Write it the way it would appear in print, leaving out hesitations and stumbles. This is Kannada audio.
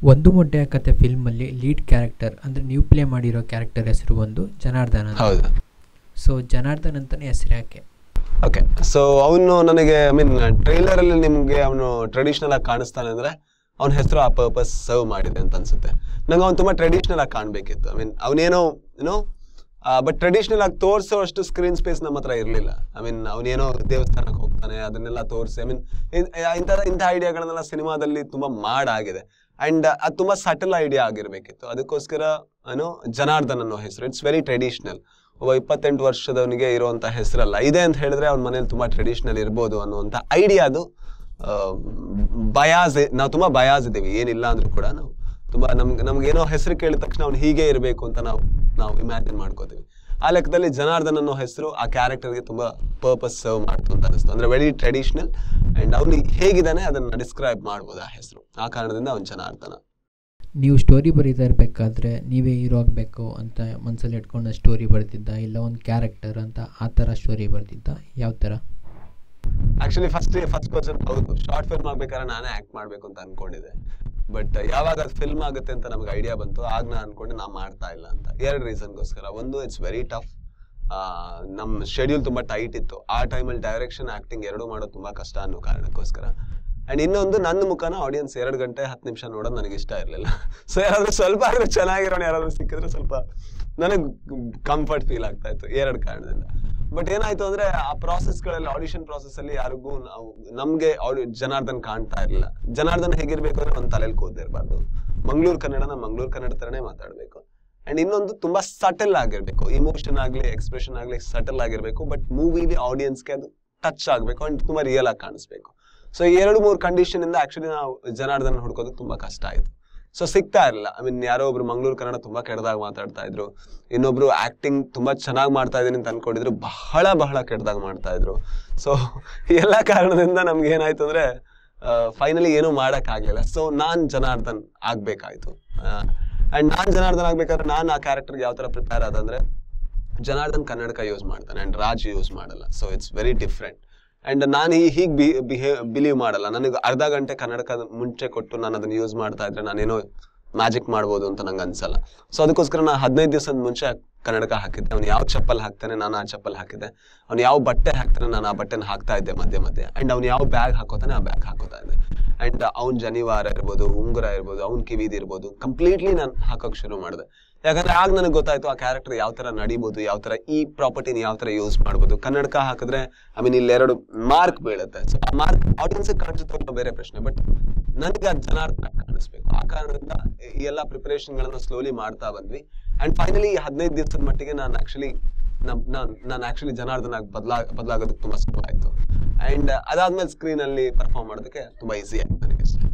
ಒಂದು ಮೊಟ್ಟೆಯ ಕತೆ ಫಿಲ್ಮಲ್ಲಿ ಲೀಡ್ ಕ್ಯಾರೆಕ್ಟರ್ ಅಂದರೆ ನೀವು ಪ್ಲೇ ಮಾಡಿರೋ ಕ್ಯಾರೆಕ್ಟರ್ ಹೆಸರು ಒಂದು ಜನಾರ್ದನ್ ಅಂತ. ಹೌದು. ಸೊ ಜನಾರ್ದನ್ ಅಂತಲೇ ಹೆಸರು ಯಾಕೆ? ಓಕೆ, ಸೊ ಅವನು ನನಗೆ ಟ್ರೈಲರಲ್ಲಿ ನಿಮಗೆ ಅವನು ಟ್ರೆಡಿಷನಲ್ ಆಗಿ ಕಾಣಿಸ್ತಾನೆ ಅಂದರೆ ಅವನ ಹೆಸರು ಆ ಪರ್ಪಸ್ ಸರ್ವ್ ಮಾಡಿದೆ ಅಂತ ಅನ್ಸುತ್ತೆ. ನಂಗೆ ಅವ್ನು ತುಂಬ ಟ್ರೆಡಿಷನಲ್ ಆಗಿ ಕಾಣಬೇಕಿತ್ತು. ಅವನೇನೋ ಬಟ್ ಟ್ರೆಡಿಷನಲ್ ಆಗಿ ತೋರಿಸೋ ಅಷ್ಟು ಸ್ಕ್ರೀನ್ ಸ್ಪೇಸ್ ನಮ್ಮ ಹತ್ರ ಇರಲಿಲ್ಲ. ಅವನೇನೋ ದೇವಸ್ಥಾನಕ್ಕೆ ಹೋಗ್ತಾನೆ ಅದನ್ನೆಲ್ಲ ತೋರಿಸಿ ಇಂಥ ಐಡಿಯಾಗಳನ್ನೆಲ್ಲ ಸಿನಿಮಾದಲ್ಲಿ ತುಂಬ ಮಾಡಾಗಿದೆ. ಅಂಡ್ ಅದು ತುಂಬ ಸಟಲ್ ಐಡಿಯಾ ಆಗಿರ್ಬೇಕಿತ್ತು. ಅದಕ್ಕೋಸ್ಕರ ಜನಾರ್ದನ್ ಅನ್ನೋ ಹೆಸರು ಇಟ್ಸ್ ವೆರಿ ಟ್ರೆಡಿಷನಲ್. ಒಬ್ಬ 28 ವರ್ಷದವನಿಗೆ ಇರುವಂಥ ಹೆಸರಲ್ಲ. ಇದೆ ಅಂತ ಹೇಳಿದ್ರೆ ಅವ್ನ ಮನೇಲಿ ತುಂಬ ಟ್ರೆಡಿಷನಲ್ ಇರ್ಬೋದು ಅನ್ನುವಂಥ ಐಡಿಯಾ ಅದು. ನಾವು ತುಂಬ ಬಯಾಸ್ ಇದ್ದೀವಿ, ಏನಿಲ್ಲ ಅಂದ್ರೂ ಕೂಡ ನಾವು ತುಂಬ ನಮ್ಗೇನೋ ಹೆಸರು ಕೇಳಿದ ತಕ್ಷಣ ಅವ್ನು ಹೀಗೆ ಇರಬೇಕು ಅಂತ ನಾವು ಇಮ್ಯಾಜಿನ್ ಮಾಡ್ಕೋತೀವಿ. ಆ ಲೆಕ್ಕದಲ್ಲಿ ಜನಾರ್ದನ್ ಅನ್ನೋ ಹೆಸರು ಆ ಕ್ಯಾರೆಕ್ಟರ್ಗೆ ತುಂಬ ಪರ್ಪಸ್ ಸರ್ವ್ ಮಾಡ್ತು ಅಂತ ಅನಿಸ್ತು. ಅಂದರೆ ವೆರಿ ಟ್ರೆಡಿಷನಲ್ ಆ್ಯಂಡ್ ಅವ್ನು ಹೇಗಿದ್ದಾನೆ ಅದನ್ನು ಡಿಸ್ಕ್ರೈಬ್ ಮಾಡ್ಬೋದು ಆ ಹೆಸರು. ಆ ಕಾರಣದಿಂದ ಅವ್ನು ಜನಾರ್ದನ. ನೀವು ಸ್ಟೋರಿ ಬರೀತಾ ಇರಬೇಕಾದ್ರೆ ನೀವೇ ಹೀರೋ ಆಗಬೇಕು ಅಂತ ಮನಸ್ಸಲ್ಲಿ ಇಟ್ಕೊಂಡು ಸ್ಟೋರಿ ಬರೆದಿದ್ದ, ಇಲ್ಲ ಒಂದು ಕ್ಯಾರೆಕ್ಟರ್ ಅಂತ ಆ ಥರ ಸ್ಟೋರಿ ಬರೆದಿದ್ದ? ಯಾವ ಥರ? ಆ್ಯಕ್ಚುಲಿ ಫಸ್ಟ್ ಕ್ವಶನ್ ಹೌದು, ಶಾರ್ಟ್ ಫಿಲ್ಮ್ ಆಗ್ಬೇಕಾದ್ರೆ ನಾನೇ ಆ್ಯಕ್ಟ್ ಮಾಡಬೇಕು ಅಂತ ಅಂದ್ಕೊಂಡಿದ್ದೆ. ಬಟ್ ಯಾವಾಗ ಅದು ಫಿಲ್ಮ್ ಆಗುತ್ತೆ ಅಂತ ನಮ್ಗೆ ಐಡಿಯಾ ಬಂತು, ಆಗ ನಾನು ಅನ್ಕೊಂಡೆ ನಾ ಮಾಡ್ತಾ ಇಲ್ಲ ಅಂತ. 2 ರೀಸನ್ಗೋಸ್ಕರ. ಒಂದು, ಇಟ್ಸ್ ವೆರಿ ಟಫ್. ನಮ್ಮ ಶೆಡ್ಯೂಲ್ ತುಂಬ ಟೈಟ್ ಇತ್ತು. ಆ ಟೈಮಲ್ಲಿ ಡೈರೆಕ್ಷನ್ ಆ್ಯಕ್ಟಿಂಗ್ ಎರಡೂ ಮಾಡೋದು ತುಂಬ ಕಷ್ಟ ಅನ್ನೋ ಕಾರಣಕ್ಕೋಸ್ಕರ. ಆ್ಯಂಡ್ ಇನ್ನೊಂದು, ನನ್ನ ಮುಖನ ಆಡಿಯನ್ಸ್ 2 ಗಂಟೆ 10 ನಿಮಿಷ ನೋಡೋದು ನನಗೆ ಇಷ್ಟ ಇರಲಿಲ್ಲ. ಸೊ ಯಾರಾದರೂ ಸ್ವಲ್ಪ ಆದರೂ ಚೆನ್ನಾಗಿರೋಣ ಯಾರಾದರೂ ಸಿಕ್ಕಿದ್ರೆ ಸ್ವಲ್ಪ ನನಗೆ ಕಂಫರ್ಟ್ ಫೀಲ್ ಆಗ್ತಾ ಇತ್ತು. 2 ಕಾರಣದಿಂದ. ಬಟ್ ಏನಾಯ್ತು ಅಂದರೆ ಆ ಪ್ರಾಸೆಸ್ಗಳಲ್ಲಿ, ಆಡಿಷನ್ ಪ್ರಾಸೆಸ್ಸಲ್ಲಿ ಯಾರಿಗೂ ನಮಗೆ ಜನಾರ್ದನ್ ಕಾಣ್ತಾ ಇರಲಿಲ್ಲ. ಜನಾರ್ದನ್ ಹೇಗಿರಬೇಕು ಅಂದರೆ ಒಂದು ತಲೆಯಲ್ಲಿ ಕೂದಿರಬಾರ್ದು. ಮಂಗಳೂರು ಕನ್ನಡ ಥರನೇ ಮಾತಾಡಬೇಕು. ಆ್ಯಂಡ್ ಇನ್ನೊಂದು, ತುಂಬ ಸಟಲ್ ಆಗಿರಬೇಕು. ಇಮೋಷನ್ ಆಗಲಿ ಎಕ್ಸ್ಪ್ರೆಷನ್ ಆಗಲಿ ಸಟಲ್ ಆಗಿರಬೇಕು. ಬಟ್ ಮೂವಿಲಿ ಆಡಿಯನ್ಸ್ಗೆ ಅದು ಟಚ್ ಆಗಬೇಕು ಆ್ಯಂಡ್ ತುಂಬ ರಿಯಲ್ ಆಗಿ ಕಾಣಿಸ್ಬೇಕು. ಸೊ 2-3 ಕಂಡೀಷನ್ ಇಂದ ಆಕ್ಚುಲಿ ನಾವು ಜನಾರ್ದನ್ ಹುಡ್ಕೋದು ತುಂಬಾ ಕಷ್ಟ ಆಯ್ತು. ಸೊ ಸಿಗ್ತಾ ಇರಲಿಲ್ಲ. ಯಾರೋ ಒಬ್ರು ಮಂಗಳೂರು ಕನ್ನಡ ತುಂಬಾ ಕೆಟ್ಟದಾಗ ಮಾತಾಡ್ತಾ ಇದ್ರು, ಇನ್ನೊಬ್ರು ಆಕ್ಟಿಂಗ್ ತುಂಬಾ ಚೆನ್ನಾಗಿ ಮಾಡ್ತಾ ಇದೀನಿ ಅಂತ ಅನ್ಕೊಂಡಿದ್ರು, ಬಹಳ ಕೆಟ್ಟದಾಗ ಮಾಡ್ತಾ ಇದ್ರು. ಸೊ ಎಲ್ಲ ಕಾರಣದಿಂದ ನಮ್ಗೆ ಏನಾಯ್ತು ಅಂದ್ರೆ ಫೈನಲಿ ಏನೂ ಮಾಡಕ್ ಆಗ್ಲಿಲ್ಲ. ಸೊ ನಾನ್ ಜನಾರ್ದನ್ ಆಗ್ಬೇಕಾಯ್ತು. ಅಂಡ್ ನಾನ್ ಜನಾರ್ದನ್ ಆಗ್ಬೇಕಾದ್ರೆ ನಾನು ಆ ಕ್ಯಾರೆಕ್ಟರ್ಗೆ ಯಾವ ತರ ಪ್ರಿಪೇರ್ ಆದಂದ್ರೆ, ಜನಾರ್ದನ್ ಕನ್ನಡಕ ಯೂಸ್ ಮಾಡ್ತಾನೆ ಅಂಡ್ ರಾಜ್ ಯೂಸ್ ಮಾಡಲ್ಲ. So it's very different. And ನಾನು ಹೀಗೆ ಬಿಲೀವ್ ಮಾಡಲ್ಲ. ನನಗೆ ಅರ್ಧ ಗಂಟೆ ಕನ್ನಡಕ ಮುಂಚೆ ಕೊಟ್ಟು ನಾನು ಅದನ್ನ ಯೂಸ್ ಮಾಡ್ತಾ ಇದ್ರೆ ನಾನೇನೋ ಮ್ಯಾಜಿಕ್ ಮಾಡ್ಬೋದು ಅಂತ ನಂಗೆ ಅನ್ಸಲ್ಲ. ಸೊ ಅದಕ್ಕೋಸ್ಕರ ನಾನು 15 ದಿವಸದ ಮುಂಚೆ ಕನ್ನಡಕ ಹಾಕಿದ್ದೆ. ಅವ್ನು ಯಾವ ಚಪ್ಪಲ್ ಹಾಕ್ತಾನೆ ನಾನು ಆ ಚಪ್ಪಲ್ ಹಾಕಿದ್ದೆ. ಅವ್ನು ಯಾವ ಬಟ್ಟೆ ಹಾಕ್ತಾನೆ ನಾನು ಆ ಬಟ್ಟೆನ ಹಾಕ್ತಾ ಇದ್ದೆ ಮಧ್ಯೆ. ಅಂಡ್ ಅವ್ನು ಯಾವ ಬ್ಯಾಗ್ ಹಾಕೋತಾನೆ ಆ ಬ್ಯಾಗ್ ಹಾಕೋತಾ ಇದ್ದೆ. ಅಂಡ್ ಅವ್ನ ಜನಿವಾರ ಇರ್ಬೋದು, ಉಂಗುರ ಇರ್ಬೋದು, ಅವ್ನ ಕಿವಿದ್ ಇರ್ಬೋದು, ಕಂಪ್ಲೀಟ್ಲಿ ನಾನು ಹಾಕೋಕ್ ಶುರು ಮಾಡಿದೆ. ಯಾಕಂದ್ರೆ ಆಗ ನನಗೆ ಗೊತ್ತಾಯ್ತು ಆ ಕ್ಯಾರೆಕ್ಟರ್ ಯಾವ ತರ ನಡಿಬೋದು, ಯಾವ ತರ ಈ ಪ್ರಾಪರ್ಟಿನ ಯಾವ ತರ ಯೂಸ್ ಮಾಡ್ಬೋದು. ಕನ್ನಡಕ ಹಾಕಿದ್ರೆ ಇಲ್ಲಿ 2 ಮಾರ್ಕ್ ಬೀಳುತ್ತೆ. ಸೊ ಆ ಮಾರ್ಕ್ ಆಡಿಯನ್ಸ್ ಕಾಣಿಸುತ್ತೆ ಬೇರೆ ಪ್ರಶ್ನೆ, ಬಟ್ ನನಗೆ ಅದು ಜನಾರ್ದನ ಕಾಣಿಸ್ಬೇಕು. ಆ ಕಾರಣದಿಂದ ಈ ಎಲ್ಲ ಪ್ರಿಪರೇಷನ್ ಗಳನ್ನ ಸ್ಲೋಲಿ ಮಾಡ್ತಾ ಬಂದ್ವಿ. ಅಂಡ್ ಫೈನಲಿ 15 ದಿವಸದ ಮಟ್ಟಿಗೆ ನಾನು ಆಕ್ಚುಲಿ ಜನಾರ್ದನ ಬದಲಾಗೋದಕ್ಕೆ ತುಂಬಾ ಸುಲಭ ಆಯ್ತು. ಅಂಡ್ ಅದಾದ್ಮೇಲೆ ಸ್ಕ್ರೀನ್ ಅಲ್ಲಿ ಪರ್ಫಾರ್ಮ್ ಮಾಡೋದಕ್ಕೆ ತುಂಬಾ ಈಸಿ ಆಯ್ತು ನನಗೆ ಅಷ್ಟೇ.